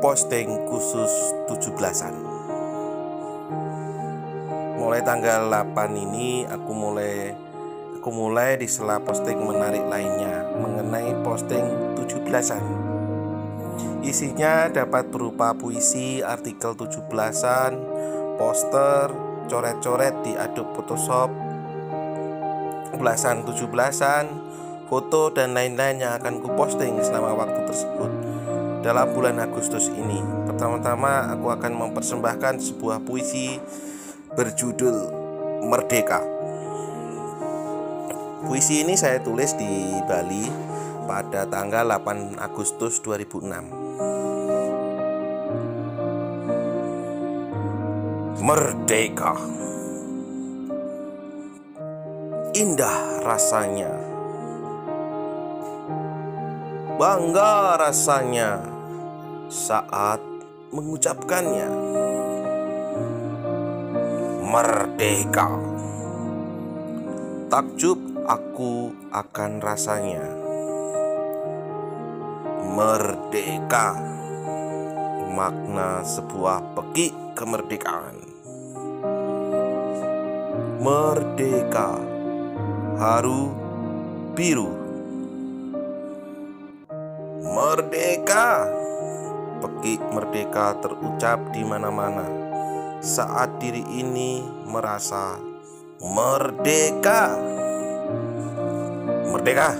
posting khusus 17-an. Mulai tanggal 8 ini aku mulai di sela posting menarik lainnya mengenai posting 17-an. Isinya dapat berupa puisi, artikel 17-an, poster, coret-coret di Adobe Photoshop, ulasan 17-an, foto dan lain-lain yang akan kuposting selama waktu tersebut dalam bulan Agustus ini. Pertama-tama aku akan mempersembahkan sebuah puisi berjudul Merdeka. Puisi ini saya tulis di Bali pada tanggal 8 Agustus 2006. Merdeka. Indah rasanya, bangga rasanya saat mengucapkannya. Merdeka. Takjub aku akan rasanya. Merdeka. Makna sebuah peki kemerdekaan. Merdeka. Haru biru. Merdeka. Peki merdeka terucap di mana-mana saat diri ini merasa merdeka. Merdeka.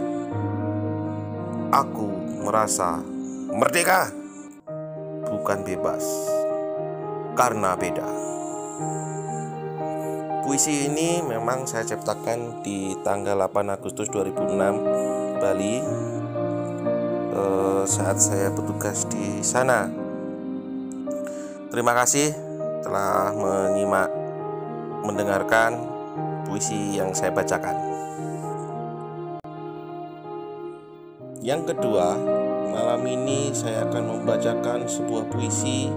Aku merasa merdeka. Bukan bebas, karena beda. Puisi ini memang saya ciptakan di tanggal 8 Agustus 2006 Bali, saat saya bertugas di sana. Terima kasih telah mendengarkan puisi yang saya bacakan. Yang kedua, malam ini saya akan membacakan sebuah puisi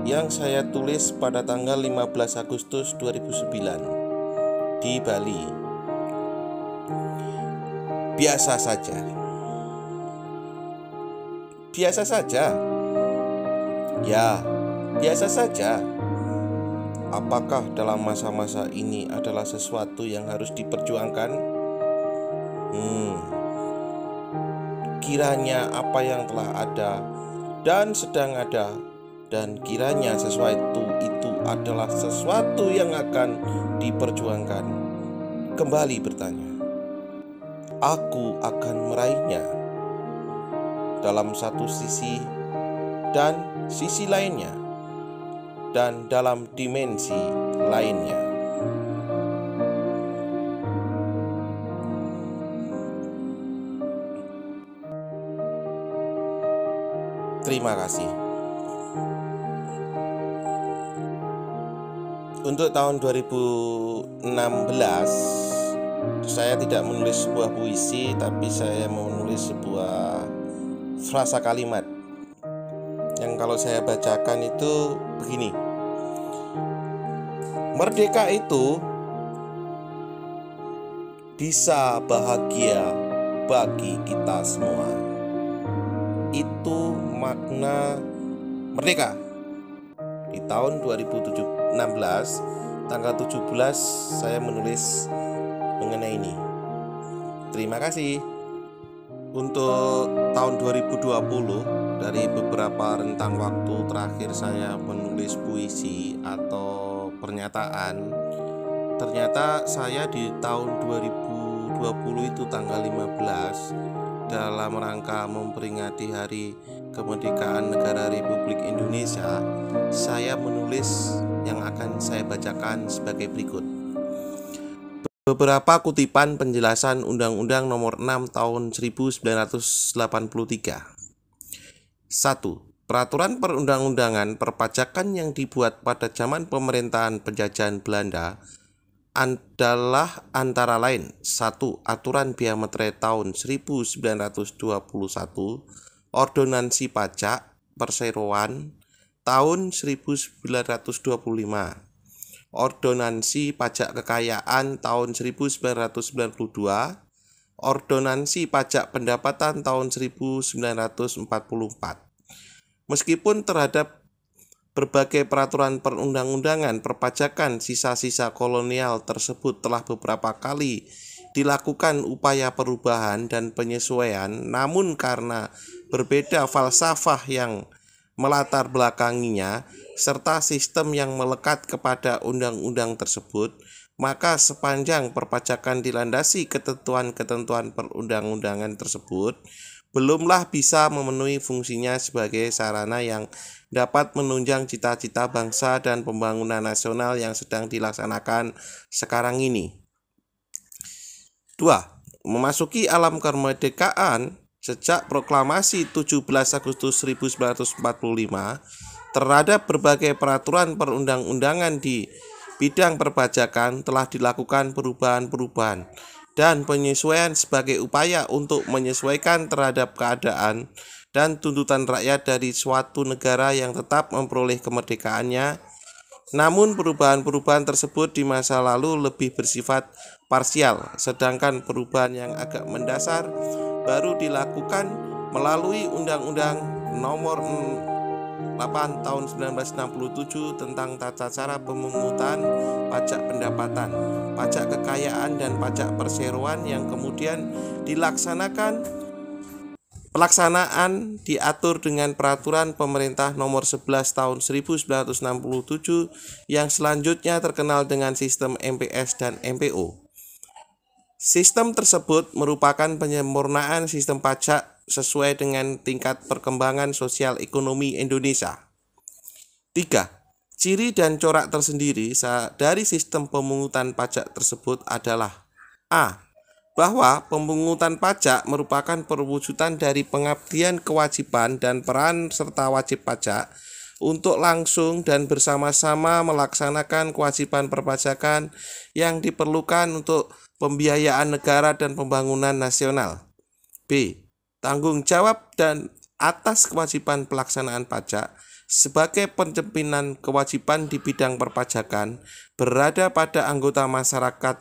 yang saya tulis pada tanggal 15 Agustus 2009 di Bali. Biasa saja. Biasa saja. Ya, biasa saja. Apakah dalam masa-masa ini adalah sesuatu yang harus diperjuangkan? Kiranya apa yang telah ada dan sedang ada, dan kiranya sesuatu itu adalah sesuatu yang akan diperjuangkan, kembali bertanya. Aku akan meraihnya dalam satu sisi dan sisi lainnya, dan dalam dimensi lainnya. Terima kasih. Untuk tahun 2016 saya tidak menulis sebuah puisi, tapi saya menulis sebuah frasa kalimat yang kalau saya bacakan itu begini. Merdeka itu bisa bahagia bagi kita semua. Itu makna merdeka. Di tahun 2016 tanggal 17 saya menulis mengenai ini. Terima kasih. Untuk tahun 2020, dari beberapa rentang waktu terakhir saya menulis puisi atau pernyataan, ternyata saya di tahun 2020 itu tanggal 15 dalam rangka memperingati Hari Kemerdekaan Negara Republik Indonesia, saya menulis yang akan saya bacakan sebagai berikut. Beberapa kutipan penjelasan Undang-Undang Nomor 6 Tahun 1983. 1. Peraturan perundang-undangan perpajakan yang dibuat pada zaman pemerintahan penjajahan Belanda adalah antara lain 1. Aturan Bea Meterai tahun 1921, Ordonansi Pajak Perseroan tahun 1925, Ordonansi Pajak Kekayaan tahun 1992, Ordonansi Pajak Pendapatan tahun 1944. Meskipun terhadap berbagai peraturan perundang-undangan perpajakan sisa-sisa kolonial tersebut telah beberapa kali dilakukan upaya perubahan dan penyesuaian, namun karena berbeda falsafah yang melatar belakanginya serta sistem yang melekat kepada undang-undang tersebut, maka sepanjang perpajakan dilandasi ketentuan-ketentuan perundang-undangan tersebut, belumlah bisa memenuhi fungsinya sebagai sarana yang dapat menunjang cita-cita bangsa dan pembangunan nasional yang sedang dilaksanakan sekarang ini. 2. Memasuki alam kemerdekaan sejak proklamasi 17 Agustus 1945 terhadap berbagai peraturan perundang-undangan di bidang perpajakan telah dilakukan perubahan-perubahan dan penyesuaian sebagai upaya untuk menyesuaikan terhadap keadaan dan tuntutan rakyat dari suatu negara yang tetap memperoleh kemerdekaannya. Namun perubahan-perubahan tersebut di masa lalu lebih bersifat parsial, sedangkan perubahan yang agak mendasar baru dilakukan melalui Undang-Undang Nomor 8 Tahun 1967 tentang tata cara pemungutan pajak pendapatan, pajak kekayaan, dan pajak perseroan yang kemudian pelaksanaan diatur dengan Peraturan Pemerintah Nomor 11 Tahun 1967 yang selanjutnya terkenal dengan sistem MPS dan MPO. Sistem tersebut merupakan penyempurnaan sistem pajak sesuai dengan tingkat perkembangan sosial ekonomi Indonesia. 3. Ciri dan corak tersendiri dari sistem pemungutan pajak tersebut adalah A. Bahwa pemungutan pajak merupakan perwujudan dari pengabdian kewajiban dan peran serta wajib pajak untuk langsung dan bersama-sama melaksanakan kewajiban perpajakan yang diperlukan untuk pembiayaan negara dan pembangunan nasional. B. Tanggung jawab dan atas kewajiban pelaksanaan pajak sebagai penjempinan kewajiban di bidang perpajakan berada pada anggota masyarakat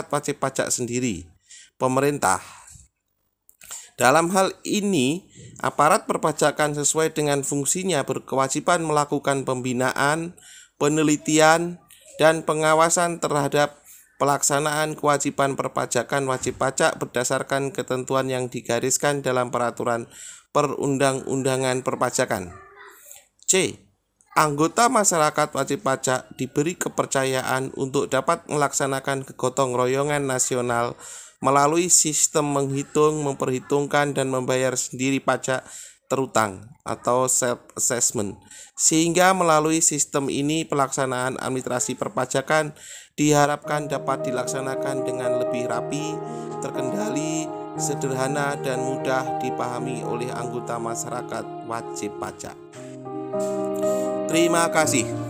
wajib pajak sendiri, pemerintah. Dalam hal ini, aparat perpajakan sesuai dengan fungsinya berkewajiban melakukan pembinaan, penelitian, dan pengawasan terhadap pelaksanaan kewajiban perpajakan wajib pajak berdasarkan ketentuan yang digariskan dalam peraturan perundang-undangan perpajakan. C. Anggota masyarakat wajib pajak diberi kepercayaan untuk dapat melaksanakan kegotong royongan nasional melalui sistem menghitung, memperhitungkan, dan membayar sendiri pajak terutang atau self-assessment, sehingga melalui sistem ini pelaksanaan administrasi perpajakan diharapkan dapat dilaksanakan dengan lebih rapi, terkendali, sederhana, dan mudah dipahami oleh anggota masyarakat wajib pajak. Terima kasih.